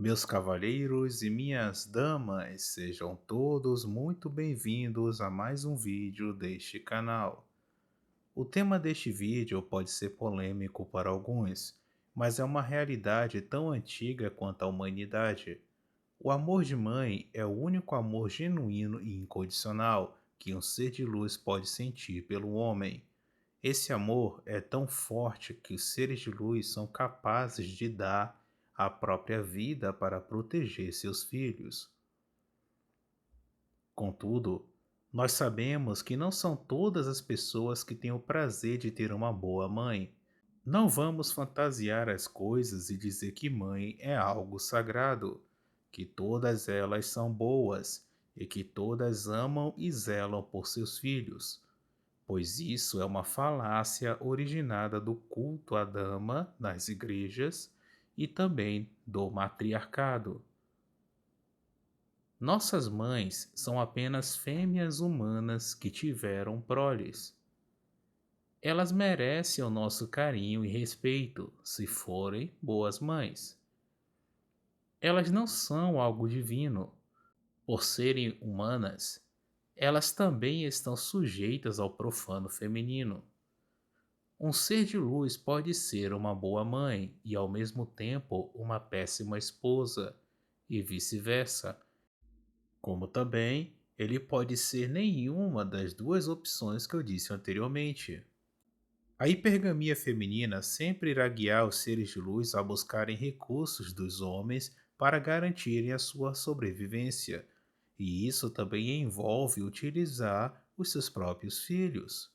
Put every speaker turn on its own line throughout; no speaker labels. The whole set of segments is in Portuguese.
Meus cavalheiros e minhas damas, sejam todos muito bem-vindos a mais um vídeo deste canal. O tema deste vídeo pode ser polêmico para alguns, mas é uma realidade tão antiga quanto a humanidade. O amor de mãe é o único amor genuíno e incondicional que um ser de luz pode sentir pelo homem. Esse amor é tão forte que os seres de luz são capazes de dar a própria vida para proteger seus filhos. Contudo, nós sabemos que não são todas as pessoas que têm o prazer de ter uma boa mãe. Não vamos fantasiar as coisas e dizer que mãe é algo sagrado, que todas elas são boas e que todas amam e zelam por seus filhos, pois isso é uma falácia originada do culto à dama nas igrejas e também do matriarcado. Nossas mães são apenas fêmeas humanas que tiveram proles. Elas merecem o nosso carinho e respeito se forem boas mães. Elas não são algo divino. Por serem humanas, elas também estão sujeitas ao profano feminino. Um ser de luz pode ser uma boa mãe e, ao mesmo tempo, uma péssima esposa, e vice-versa, como também ele pode ser nenhuma das duas opções que eu disse anteriormente. A hipergamia feminina sempre irá guiar os seres de luz a buscarem recursos dos homens para garantirem a sua sobrevivência, e isso também envolve utilizar os seus próprios filhos.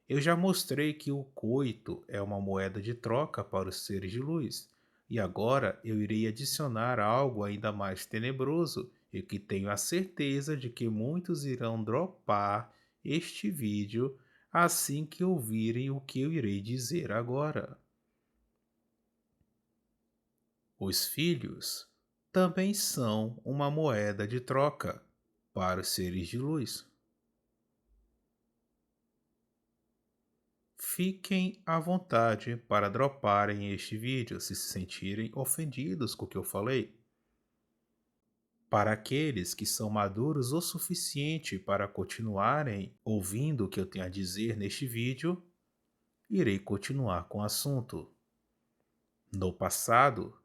Eu já mostrei que o coito é uma moeda de troca para os seres de luz, e agora eu irei adicionar algo ainda mais tenebroso e que tenho a certeza de que muitos irão dropar este vídeo assim que ouvirem o que eu irei dizer agora. Os filhos também são uma moeda de troca para os seres de luz. Fiquem à vontade para droparem este vídeo se se sentirem ofendidos com o que eu falei. Para aqueles que são maduros o suficiente para continuarem ouvindo o que eu tenho a dizer neste vídeo, irei continuar com o assunto. No passado,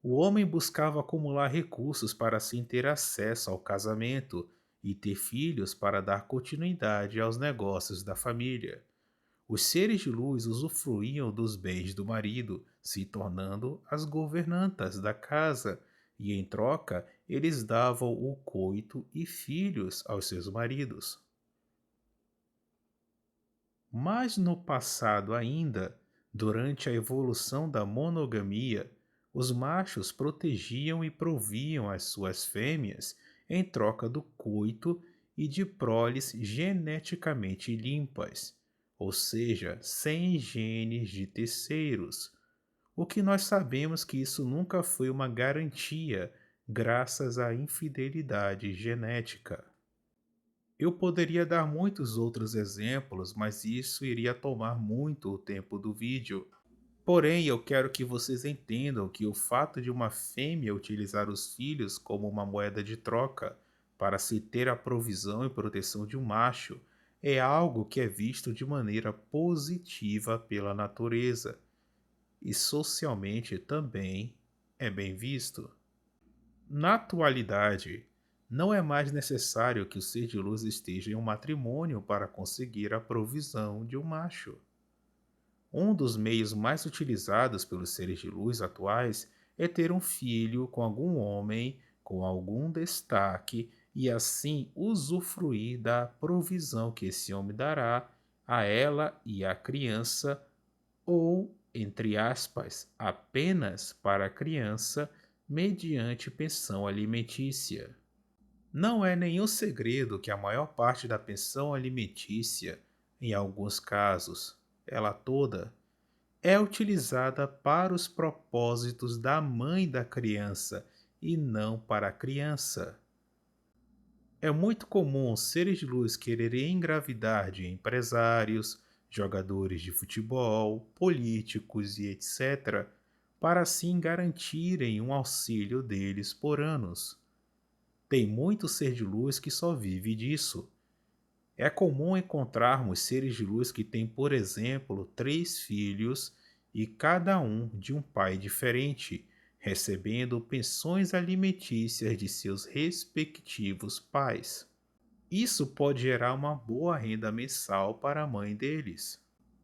o homem buscava acumular recursos para assim ter acesso ao casamento e ter filhos para dar continuidade aos negócios da família. Os seres de luz usufruíam dos bens do marido, se tornando as governantas da casa, e em troca eles davam o coito e filhos aos seus maridos. Mas no passado ainda, durante a evolução da monogamia, os machos protegiam e proviam as suas fêmeas em troca do coito e de proles geneticamente limpas, ou seja, sem genes de terceiros. O que nós sabemos que isso nunca foi uma garantia, graças à infidelidade genética. Eu poderia dar muitos outros exemplos, mas isso iria tomar muito o tempo do vídeo. Porém, eu quero que vocês entendam que o fato de uma fêmea utilizar os filhos como uma moeda de troca para se ter a provisão e proteção de um macho é algo que é visto de maneira positiva pela natureza e socialmente também é bem visto. Na atualidade, não é mais necessário que o ser de luz esteja em um matrimônio para conseguir a provisão de um macho. Um dos meios mais utilizados pelos seres de luz atuais é ter um filho com algum homem com algum destaque e assim usufruir da provisão que esse homem dará a ela e à criança, ou, entre aspas, apenas para a criança, mediante pensão alimentícia. Não é nenhum segredo que a maior parte da pensão alimentícia, em alguns casos, ela toda, é utilizada para os propósitos da mãe da criança e não para a criança. É muito comum seres de luz quererem engravidar de empresários, jogadores de futebol, políticos e etc., para assim garantirem um auxílio deles por anos. Tem muito ser de luz que só vive disso. É comum encontrarmos seres de luz que têm, por exemplo, 3 filhos e cada um de um pai diferente, recebendo pensões alimentícias de seus respectivos pais. Isso pode gerar uma boa renda mensal para a mãe deles.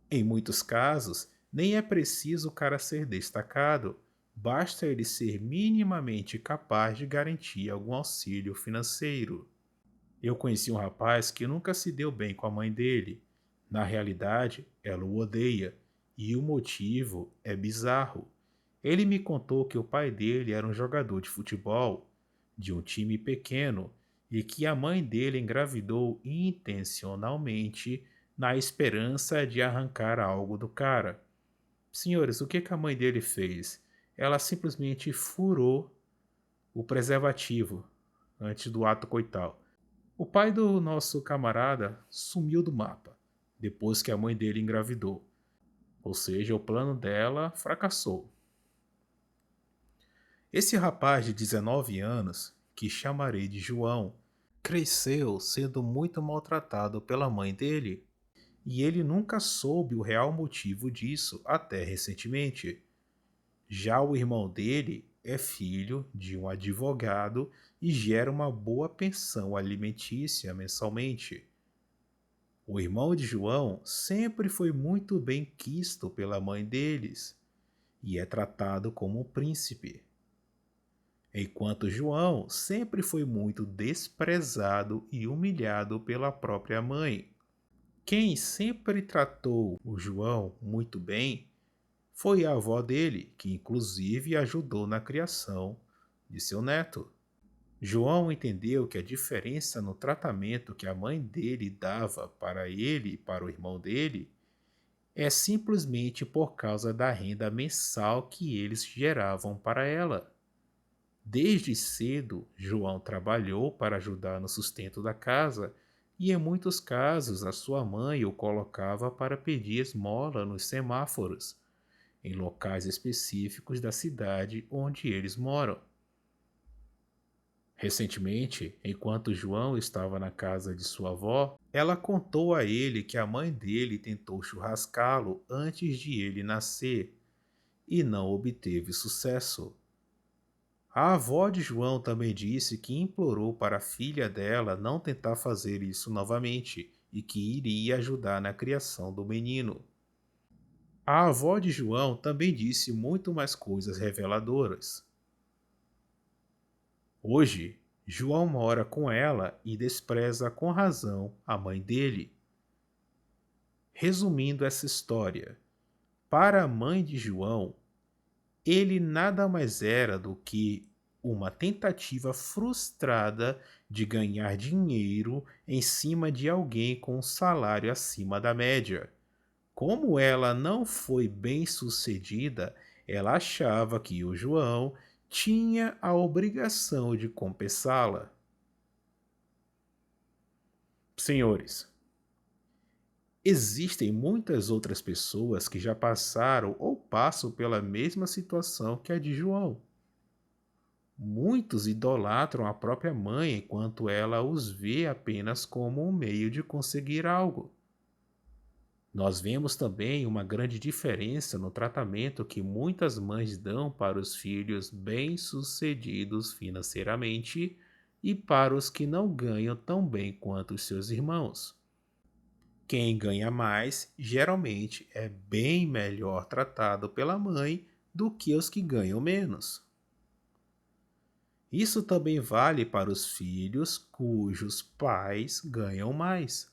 Em muitos casos, nem é preciso o cara ser destacado, basta ele ser minimamente capaz de garantir algum auxílio financeiro. Eu conheci um rapaz que nunca se deu bem com a mãe dele. Na realidade, ela o odeia, e o motivo é bizarro. Ele me contou que o pai dele era um jogador de futebol de um time pequeno e que a mãe dele engravidou intencionalmente na esperança de arrancar algo do cara. Senhores, o que que a mãe dele fez? Ela simplesmente furou o preservativo antes do ato coital. O pai do nosso camarada sumiu do mapa depois que a mãe dele engravidou, ou seja, o plano dela fracassou. Esse rapaz de 19 anos, que chamarei de João, cresceu sendo muito maltratado pela mãe dele e ele nunca soube o real motivo disso até recentemente. Já o irmão dele é filho de um advogado e gera uma boa pensão alimentícia mensalmente. O irmão de João sempre foi muito bem quisto pela mãe deles e é tratado como um príncipe, enquanto João sempre foi muito desprezado e humilhado pela própria mãe. Quem sempre tratou o João muito bem foi a avó dele, que inclusive ajudou na criação de seu neto. João entendeu que a diferença no tratamento que a mãe dele dava para ele e para o irmão dele é simplesmente por causa da renda mensal que eles geravam para ela. Desde cedo, João trabalhou para ajudar no sustento da casa e, em muitos casos, a sua mãe o colocava para pedir esmola nos semáforos, em locais específicos da cidade onde eles moram. Recentemente, enquanto João estava na casa de sua avó, ela contou a ele que a mãe dele tentou churrascá-lo antes de ele nascer e não obteve sucesso. A avó de João também disse que implorou para a filha dela não tentar fazer isso novamente e que iria ajudar na criação do menino. A avó de João também disse muito mais coisas reveladoras. Hoje, João mora com ela e despreza com razão a mãe dele. Resumindo essa história, para a mãe de João, ele nada mais era do que uma tentativa frustrada de ganhar dinheiro em cima de alguém com um salário acima da média. Como ela não foi bem-sucedida, ela achava que o João tinha a obrigação de compensá-la. Senhores, existem muitas outras pessoas que já passaram ou passam pela mesma situação que a de João. Muitos idolatram a própria mãe enquanto ela os vê apenas como um meio de conseguir algo. Nós vemos também uma grande diferença no tratamento que muitas mães dão para os filhos bem-sucedidos financeiramente e para os que não ganham tão bem quanto os seus irmãos. Quem ganha mais geralmente é bem melhor tratado pela mãe do que os que ganham menos. Isso também vale para os filhos cujos pais ganham mais.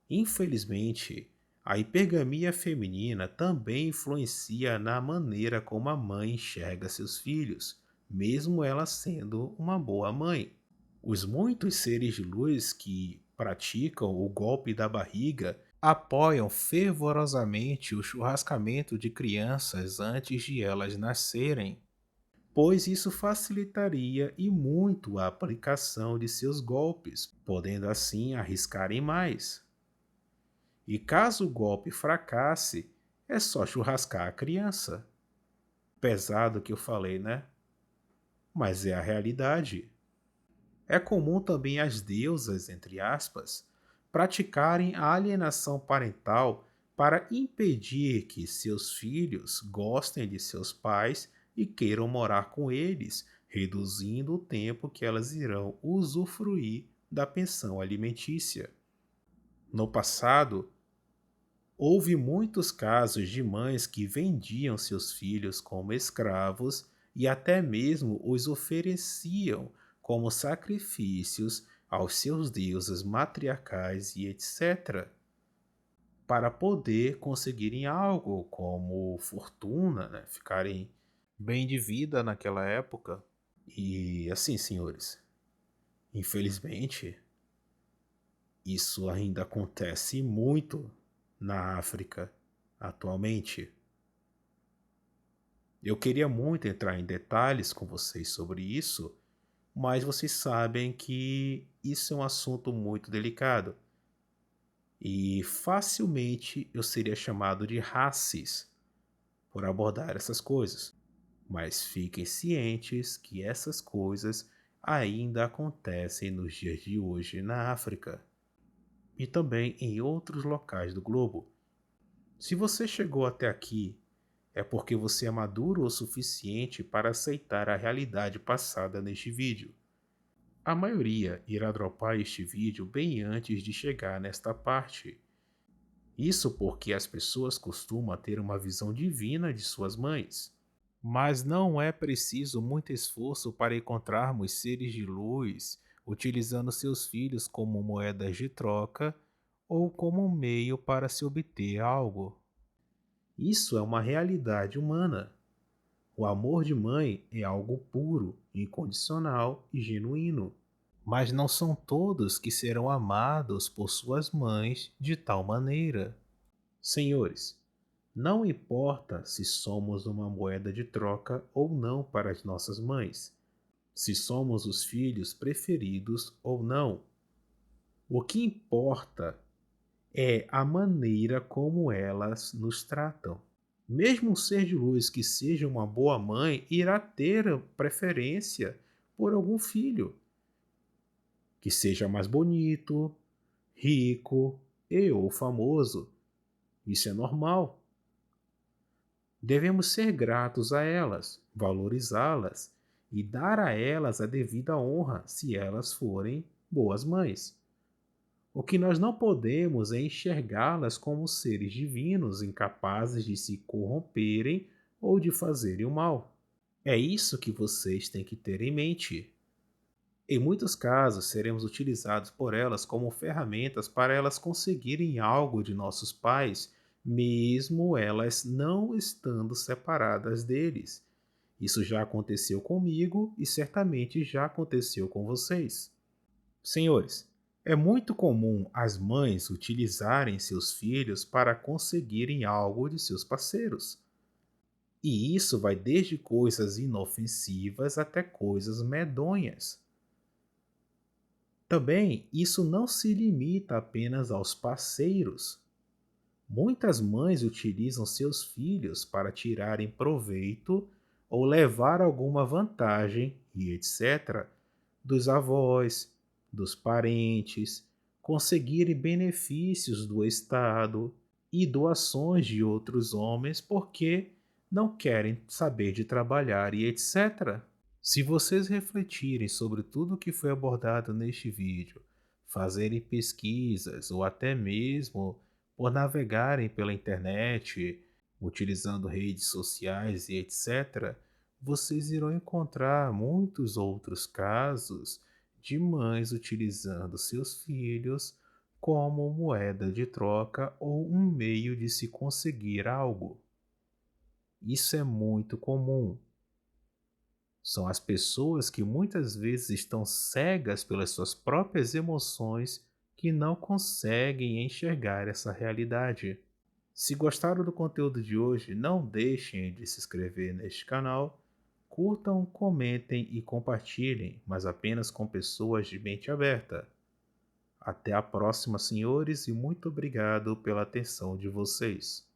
Infelizmente, a hipergamia feminina também influencia na maneira como a mãe enxerga seus filhos, mesmo ela sendo uma boa mãe. Os muitos seres de luz que praticam o golpe da barriga apoiam fervorosamente o churrascamento de crianças antes de elas nascerem, pois isso facilitaria e muito a aplicação de seus golpes, podendo assim arriscarem mais. E caso o golpe fracasse, é só churrascar a criança. pesado que eu falei, né? Mas é a realidade. É comum também as deusas, entre aspas, praticarem a alienação parental para impedir que seus filhos gostem de seus pais e queiram morar com eles, reduzindo o tempo que elas irão usufruir da pensão alimentícia. No passado, houve muitos casos de mães que vendiam seus filhos como escravos e até mesmo os ofereciam como sacrifícios aos seus deuses matriarcais e etc., para poder conseguirem algo como fortuna, né? Ficarem bem de vida naquela época. E assim, senhores, infelizmente, isso ainda acontece muito na África atualmente. Eu queria muito entrar em detalhes com vocês sobre isso, mas vocês sabem que isso é um assunto muito delicado e facilmente eu seria chamado de racis por abordar essas coisas. Mas fiquem cientes que essas coisas ainda acontecem nos dias de hoje na África e também em outros locais do globo. Se você chegou até aqui, é porque você é maduro o suficiente para aceitar a realidade passada neste vídeo. A maioria irá dropar este vídeo bem antes de chegar nesta parte. Isso porque as pessoas costumam ter uma visão divina de suas mães. Mas não é preciso muito esforço para encontrarmos seres de luz utilizando seus filhos como moedas de troca ou como um meio para se obter algo. Isso é uma realidade humana. O amor de mãe é algo puro, incondicional e genuíno. Mas não são todos que serão amados por suas mães de tal maneira. Senhores, não importa se somos uma moeda de troca ou não para as nossas mães, se somos os filhos preferidos ou não. O que importa é a maneira como elas nos tratam. Mesmo um ser de luz que seja uma boa mãe irá ter preferência por algum filho que seja mais bonito, rico e ou famoso. Isso é normal. Devemos ser gratos a elas, valorizá-las e dar a elas a devida honra se elas forem boas mães. O que nós não podemos é enxergá-las como seres divinos incapazes de se corromperem ou de fazerem o mal. É isso que vocês têm que ter em mente. Em muitos casos, seremos utilizados por elas como ferramentas para elas conseguirem algo de nossos pais, mesmo elas não estando separadas deles. Isso já aconteceu comigo e certamente já aconteceu com vocês. Senhores, é muito comum as mães utilizarem seus filhos para conseguirem algo de seus parceiros. E isso vai desde coisas inofensivas até coisas medonhas. Também, isso não se limita apenas aos parceiros. Muitas mães utilizam seus filhos para tirarem proveito ou levar alguma vantagem e etc. dos avós, dos parentes, conseguirem benefícios do Estado e doações de outros homens porque não querem saber de trabalhar e etc. Se vocês refletirem sobre tudo o que foi abordado neste vídeo, fazerem pesquisas ou até mesmo por navegarem pela internet, utilizando redes sociais e etc., vocês irão encontrar muitos outros casos de mães utilizando seus filhos como moeda de troca ou um meio de se conseguir algo. Isso é muito comum. São as pessoas que muitas vezes estão cegas pelas suas próprias emoções que não conseguem enxergar essa realidade. Se gostaram do conteúdo de hoje, não deixem de se inscrever neste canal, curtam, comentem e compartilhem, mas apenas com pessoas de mente aberta. Até a próxima, senhores, e muito obrigado pela atenção de vocês.